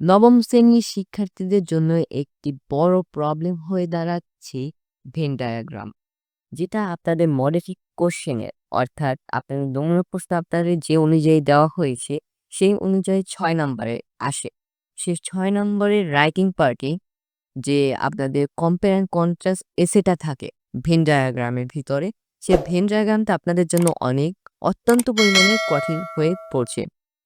নবম শ্রেণীর শিক্ষার্থীদের জন্য একটি বড় প্রবলেম হয়ে দাঁড়াচ্ছে ভেন ডায়াগ্রাম, যেটা আপনাদের মডেলিং কোশ্চেনের অর্থাৎ আপনাদের নমুনা প্রশ্ন আপনাদের যে অনুযায়ী দেওয়া হয়েছে সেই অনুযায়ী ৬ নম্বরে আসে। সে ৬ নম্বরের রাইটিং পার্টে যে আপনাদের কম্পেয়ার অ্যান্ড কন্ট্রাস্ট এসেটা থাকে ভেন ডায়াগ্রামের ভিতরে, সে ভেন ডায়াগ্রামটা আপনাদের জন্য অত্যন্ত পরিমাণে কঠিন হয়ে পড়ছে।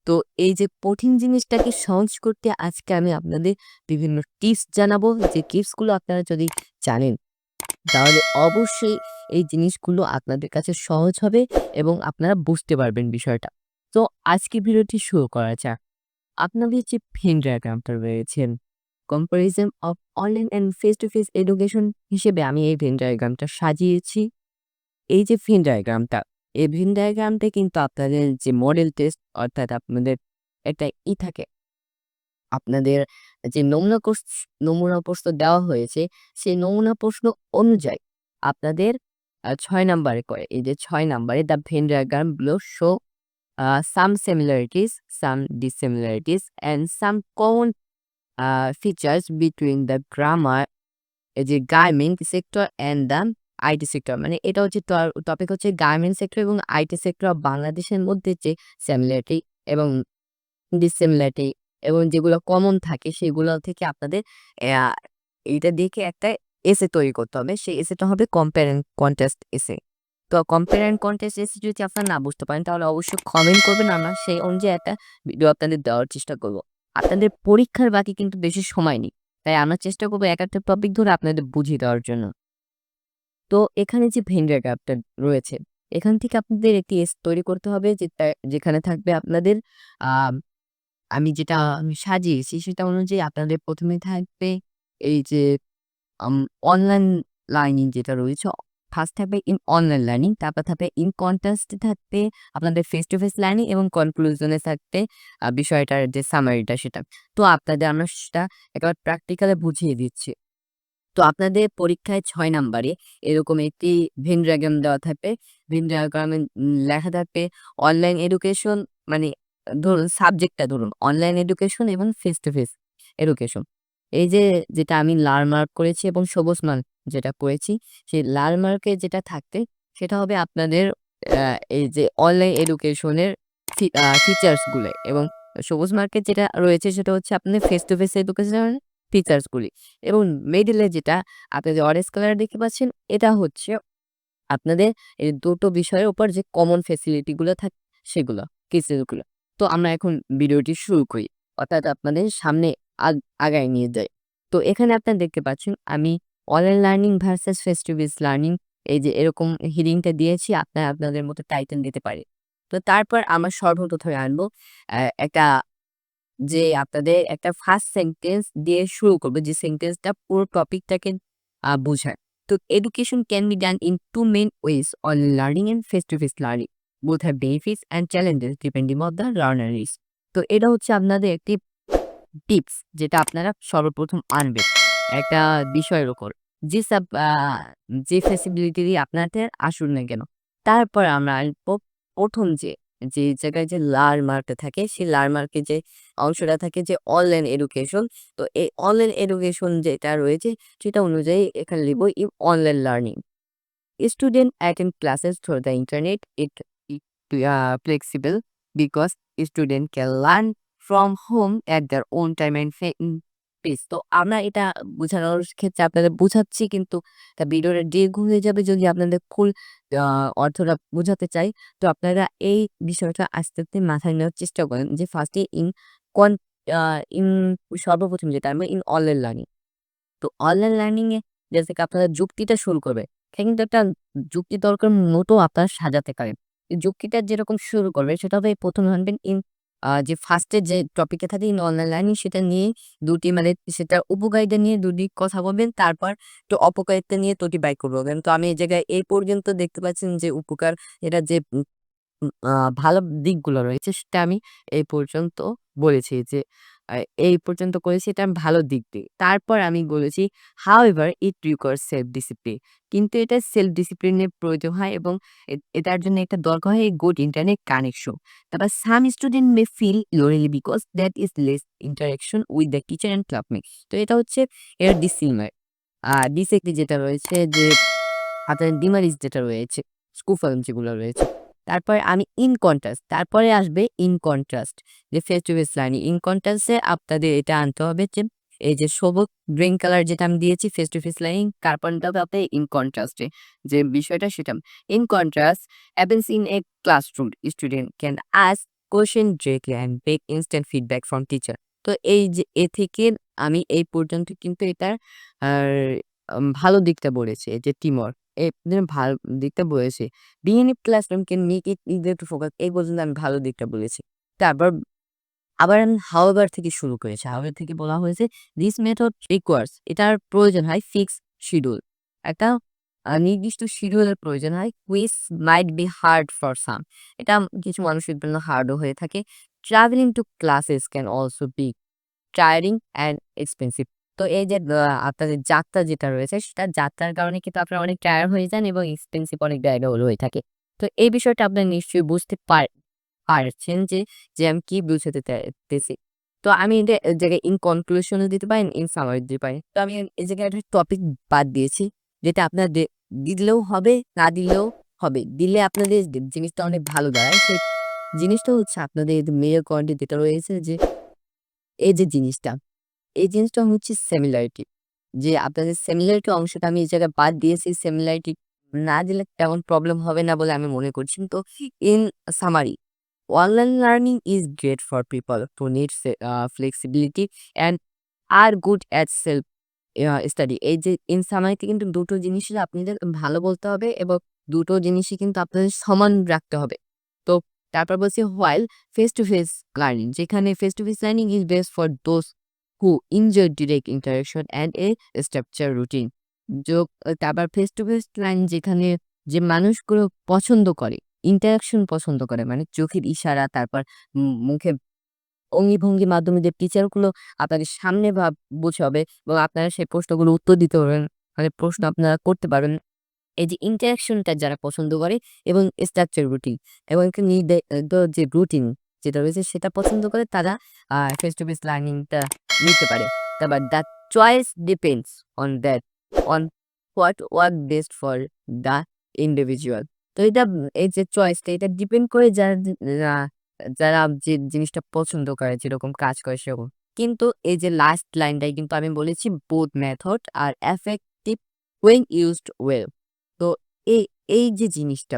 তো এই যে কঠিন জিনিসটাকে সহজ করতে আজকে আমি আপনাদের বিভিন্ন টিপস জানাবো, যে টিপসগুলো আপনারা যদি জানেন তাহলে অবশ্যই এই জিনিসগুলো আপনাদের কাছে সহজ হবে এবং আপনারা বুঝতে পারবেন বিষয়টা। তো আজকে ভিডিওটি শুরু করা যাক। আপনাদের যে ভেন ডায়াগ্রামটা রয়েছেন, comparison of online and face to face education হিসেবে আমি এই ভেন ডায়াগ্রামটা সাজিয়েছি। এই যে ভেন ডায়াগ্রামটা, এই ভেন ডায়াগ্রামটা কিন্তু আপনাদের যে মডেল টেস্ট অর্থাৎ আপনাদের একটা থাকে, আপনাদের যে নমুনা প্রশ্ন দেওয়া হয়েছে, সেই নমুনা প্রশ্ন অনুযায়ী আপনাদের ৬ নাম্বারে করে। এই যে ৬ নাম্বারে the Venn diagram below show some similarities, some dissimilarities, and some common features between the grammar, এই যে garment sector and the IT sector. মানে এটা হচ্ছে টপিক হচ্ছে গার্মেন্ট সেক্টর এবং আইটি সেক্টর অফ বাংলাদেশের মধ্যে যে সিমিলারিটি এবং ডিসিমিলারিটি এবং যেগুলো কমন থাকে সেগুলো থেকে আপনাদের আহ, এইটা দেখে একটা এসে তৈরি করতে হবে। সেই এসেটা হবে কম্পেয়ার অ্যান্ড কন্ট্রাস্ট এসে। তো কম্পেয়ার অ্যান্ড কন্ট্রাস্ট এসে যদি আপনারা না বুঝতে পারেন তাহলে অবশ্যই কমেন্ট করবেন, আমরা সেই অনুযায়ী একটা ভিডিও আপনাদের দেওয়ার চেষ্টা করব। আপনাদের পরীক্ষার বাকি কিন্তু বেশি সময় নেই, তাই আমরা চেষ্টা করবো এক একটা টপিক ধরে আপনাদের বুঝিয়ে দেওয়ার জন্য। তো এখানে যে ভেন ডায়াগ্রামটা রয়েছে, এখান থেকে আপনাদের একটি এস তৈরি করতে হবে যেখানে থাকবে আপনাদের আহ আমি সাজিয়েছি সেটা অনুযায়ী আপনাদের ১ম এ থাকবে এই যে আম অনলাইন লার্নিং যেটা রয়েছে, ফার্স্ট থাকবে ইন অনলাইন লার্নিং, তারপর থাকবে ইন কন্ট্রাস্ট এ থাকবে আপনাদের ফেস টু ফেস লার্নিং এবং কনক্লুশন এ থাকবে বিষয়টার যে সামারিটা সেটা। তো আপনাদের আমরা সেটা একেবারে প্র্যাকটিক্যালি বুঝিয়ে দিচ্ছি। তো আপনাদের পরীক্ষায় ৬ নাম্বারে এরকম একটি ভেন ডায়াগ্রাম দেওয়া থাকবে। ভেন ডায়াগ্রামে লেখা থাকবে অনলাইন এডুকেশন, মানে ধরুন সাবজেক্টটা ধরুন অনলাইন এডুকেশন এবং ফেস টু ফেস এডুকেশন। এই যে যেটা আমি লাল মার্ক করেছি এবং সবুজ মার্ক যেটা করেছি, সেই লাল মার্কে যেটা থাকবে সেটা হবে আপনাদের এই যে অনলাইন এডুকেশনের ফিচার্স গুলো, এবং সবুজ মার্কের যেটা রয়েছে সেটা হচ্ছে আপনাদের ফেস টু ফেস এডুকেশনের ফিচার্স গুলি। এবং মিডলে যেটা আপনাদের অরেঞ্জ কালার দেখতে পাচ্ছেন, এটা হচ্ছে আপনাদের এই দুটো বিষয়ের উপর যে কমন ফেসিলিটি গুলো থাকে সেগুলো, কেসেসগুলো। তো আমরা এখন ভিডিওটি শুরু করি। অর্থাৎ আপনাদের সামনে আগ আগায় নিয়ে যাই। তো এখানে আপনারা দেখতে পাচ্ছেন আমি online learning versus face to face learning এই যে এরকম হেডিংটা দিয়েছি, আপনারা আপনাদের মতো টাইটেল দিতে পারে। তো তারপর আমরা সর্বপ্রথমে আনবো একটা যে আপনাদের একটা ফার্স্ট সেন্টেন্স দিয়ে শুরু করবে, যে সেন্টেন্সটা পুরো টপিকটাকে বোঝায়। তো education can be done in two main ways, online learning and face to face learning. Both have benefits and challenges depending on the learner is. তো এটা হচ্ছে আপনাদের একটি টিপস যেটা আপনারা সর্বপ্রথম আনবেন একটা বিষয়ের উপর। যে সাব আ যে ফেসিবিলিটি দিয়ে আপনাদের আসুন না কেন। তারপর আমরা আসবো ১ম যে জায়গায় যে লাল মার্কটা থাকে, সেই লাল মার্কে যে অংশটা থাকে যে অনলাইন এডুকেশন। তো এই অনলাইন এডুকেশন যেটা রয়েছে সেটা অনুযায়ী এখানে লিখব online learning. Students attend classes through the internet. It flexible because student can learn from home at their own time and pace. তো আমরা এটা বোঝানোর ক্ষেত্রে আপনাদের বুঝাচ্ছি, কিন্তু তা ভিডিওটা দীর্ঘ হয়ে যাবে যদি আপনাদের ফুল অর্থটা বোঝাতে চাই। তো আপনারা এই বিষয়টা আস্তে, আস্তে মাথায় নেওয়ার চেষ্টা করেন যে ফার্স্টে কন আ ইন সর্বপ্রথম যেটা আমরা অনলাইন লার্নিং। তো অনলাইন লার্নিং এ যে থেকে আপনারা যুক্তিটা শুরু করবে। এখানে কিন্তু একটা যুক্তি তর্কের নোটও আপনারা সাজাতে পারেন। এই যুক্তিটা যেরকম শুরু করবে সেটা হবে ১ম এ আনবেন যে ফার্স্ট এ যে টপিকে থাকে অনলাইন লার্নিং সেটা নিয়ে ২ টি মানে সেটার উপকারিতা নিয়ে ২ দিক কথা বলবেন। তারপর একটু অপকারিতা নিয়ে ২ টি বাক্য বলবেন। তো আমি এই জায়গায় এই পর্যন্ত দেখতে পাচ্ছেন যে উপকার, এটা যে উম উম আ ভালো দিকগুলো রয়েছে সেটা আমি এই পর্যন্ত বলেছি। যে আ এই পর্যন্ত করেছি এটা আমি ভালো দিক দিয়ে। তারপর আমি বলেছি however it requires self discipline কিন্তু এটা সেলফ ডিসিপ্লিন এর প্রয়োজন হয় এবং এটার জন্য একটা দরকার হয় গুড ইন্টারনেট কানেকশন। তারপর some student may feel lonely because that is less interaction with the teacher and classmates তো এটা হচ্ছে এর ডিসক্লেইমার। ডিসেক্টলি যেটা রয়েছে যে আপনার ডিমারিজ যেটা রয়েছে, স্কুফল যেগুলো রয়েছে। তারপরে আমি ইন কন্ট্রাস্ট তারপরে আসবে ইন কন্ট্রাস্ট যে face to face learning. In contrast এ আপনাদের এটা আনতে হবে যে এই যে সবুজ গ্রিন কালার যেটা আমি দিয়েছি ফেস টু ফেস লার্নিং তারপর নিতে হবে আপনার ইন কন্ট্রাস্ট এ যে বিষয়টা সেটা। In contrast happens in a classroom student can ask question directly and take instant feedback from teacher তো এই যে এ থেকে আমি এই পর্যন্ত কিন্তু এটার আর ভালো দিকটা বলেছি যে টিমওয়ার্ক এদের ভালো দিকটা বলেছি। being in classroom can make it easier to focus এই পর্যন্ত আমি ভালো দিকটা বলেছি। তারপর আবার আমি হাওয়ার থেকে শুরু করেছি। হাওয়ার থেকে বলা হয়েছে দিস মেথড রিকোয়ার্স এটার প্রয়োজন হয় ফিক্সড শিডিউল। একটা নির্দিষ্ট শিডিউলের প্রয়োজন হয় which might be hard for some এটা কিছু মানুষের জন্য হার্ডও হয়ে থাকে। Travelling to classes can also be tiring and expensive তো এই যে আপনাদের যাত্রা যেটা রয়েছে সেটা যাত্রার কারণে কিন্তু আপনারা অনেক টায়ার্ড হয়ে যান এবং এক্সপেন্সিভ অনেক ব্যয়বহুল হয়ে থাকে। তো এই বিষয়টা আপনারা নিশ্চয়ই বুঝতে পারছেন যে আমি কি বুঝাতে চাইতেছি। তো আমি এটা এ জায়গায় ইন কনক্লুশন ও দিতে পারেন, ইন সামারি দিতে পারেন। তো আমি এই জায়গায় একটা টপিক বাদ দিয়েছি। যেটা আপনার দিলেও হবে, না দিলেও হবে। দিলে আপনাদের জিনিসটা অনেক ভালো দাঁড়ায়। সেই জিনিসটা হচ্ছে আপনাদের মেজর পয়েন্টে যেটা রয়েছে যে এই যে জিনিসটা, এই জিনিসটা হচ্ছে সিমিলারিটি। যে আপনাদের সিমিলারিটি অংশটা আমি এই জায়গায় বাদ দিয়েছি। সিমিলারিটি না দিলে তেমন প্রবলেম হবে না বলে আমি মনে করছি। তো in summary online learning is great for people who need flexibility and are good at self study এই যে in summary কিন্তু দুটো জিনিসই আপনাদের ভালো বলতে হবে এবং দুটো জিনিসই কিন্তু আপনাদের সমান রাখতে হবে। তো তারপর বলছি while face to face learning যেখানে face to face learning is best for those who enjoy direct interaction and a structured routine তারপর face to face লার্নিং যেখানে যে মানুষগুলো পছন্দ করে ইন্টারেকশন পছন্দ করে মানে চোখের ইশারা তারপর মুখে অঙ্গি-ভঙ্গির মাধ্যমে যে টিচারগুলো আপনাদের সামনে বোঝাবে এবং আপনারা সেই প্রশ্নগুলো উত্তর দিতে পারবেন। মানে প্রশ্ন আপনারা করতে পারবেন। এই যে ইন্টারেকশনটা যারা পছন্দ করে এবং স্ট্রাকচার রুটিন এবং একটা যে রুটিন যেটা রয়েছে সেটা পছন্দ করে তারা ফেস টু ফেস লার্নিংটা নিতে পারে। তারপর the choice depends on that on what work best for the individual. তো এটা এই যে চয়েসটা এটা ডিপেন্ড করে যারা যে জিনিসটা পছন্দ করে যেরকম কাজ করে সেরকম। কিন্তু এই যে লাস্ট লাইনটাই কিন্তু আমি বলেছি both method are effective when used well তো এই এই যে জিনিসটা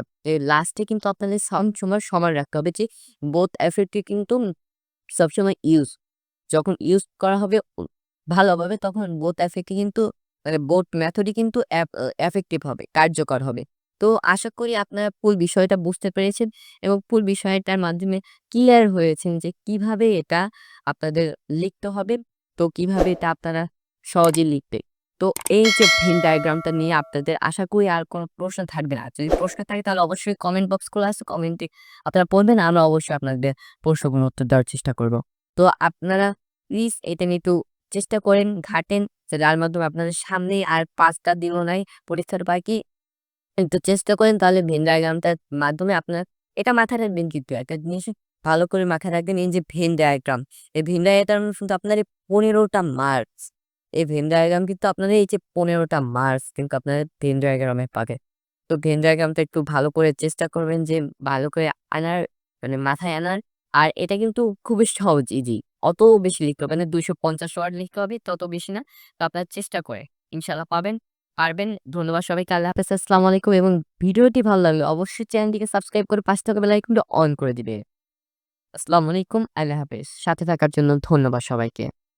লাস্টে কিন্তু আপনাদের সময় সমান রাখতে হবে যে বোথ এফেক্টিভ কিন্তু সবসময় যখন ইউজ করা হবে ভালোভাবে তখন বোথ এফেক্টই কিন্তু মানে বোথ মেথডই কিন্তু এফেক্টিভ হবে, কার্যকর হবে। তো আশা করি আপনারা ফুল বিষয়টা বুঝতে পেরেছেন এবং ফুল বিষয়টার মাধ্যমে ক্লিয়ার হয়েছেন যে কিভাবে এটা আপনাদের লিখতে হবে, তো কিভাবে এটা আপনারা সহজে লিখবে। তো এই যে ভেন ডায়াগ্রামটা নিয়ে আপনাদের আশা করি আর কোনো প্রশ্ন থাকবে না। যদি প্রশ্ন থাকে তাহলে অবশ্যই কমেন্ট বক্স খোলা আছে। কমেন্টে আপনারা পড়বেন। আমরা অবশ্যই আপনাদের প্রশ্নগুলোর উত্তর দেওয়ার চেষ্টা করব। তো আপনারা প্লিজ এটা নিয়ে একটু চেষ্টা করেন, ঘাটেন। যার মাধ্যমে আপনাদের সামনেই আর ৫ টা দিনও নাই পরীক্ষার বাকি। একটু চেষ্টা করেন তাহলে ভেন ডায়াগ্রামটার মাধ্যমে আপনার এটা মাথায় রাখবেন কিন্তু একটা জিনিস ভালো করে মাথায় রাখবেন এই যে ভেন ডায়াগ্রাম, এই ভেন ডায়াগ্রাম কিন্তু আপনার এই ১৫ টা মার্কস। এই ভেন ডায়াগ্রাম কিন্তু আপনাদের এই যে ১৫ টা মার্কস কিন্তু আপনাদের ভেন ডায়াগ্রামে পাবে। তো ভেন ডায়াগ্রামটা একটু ভালো করে চেষ্টা করবেন যে ভালো করে আনার মানে মাথায় আনার। আর এটা কিন্তু খুবই সহজ ইজি। অত বেশি লিখতে হবে না ২৫০ ওয়ার্ড লিখতে হবে তত বেশি না। তো আপনারা চেষ্টা করে ইনশাআল্লাহ পারবেন। ধন্যবাদ সবাইকে। আল্লাহ হাফেজ। আসসালামু আলাইকুম এবং ভিডিওটি ভালো লাগলে অবশ্যই চ্যানেলটিকে সাবস্ক্রাইব করে পাশে থাকা বেল আইকনটা অন করে দিবে। আসসালামু আলাইকুম। আল্লাহ হাফেজ। সাথে থাকার জন্য ধন্যবাদ সবাইকে।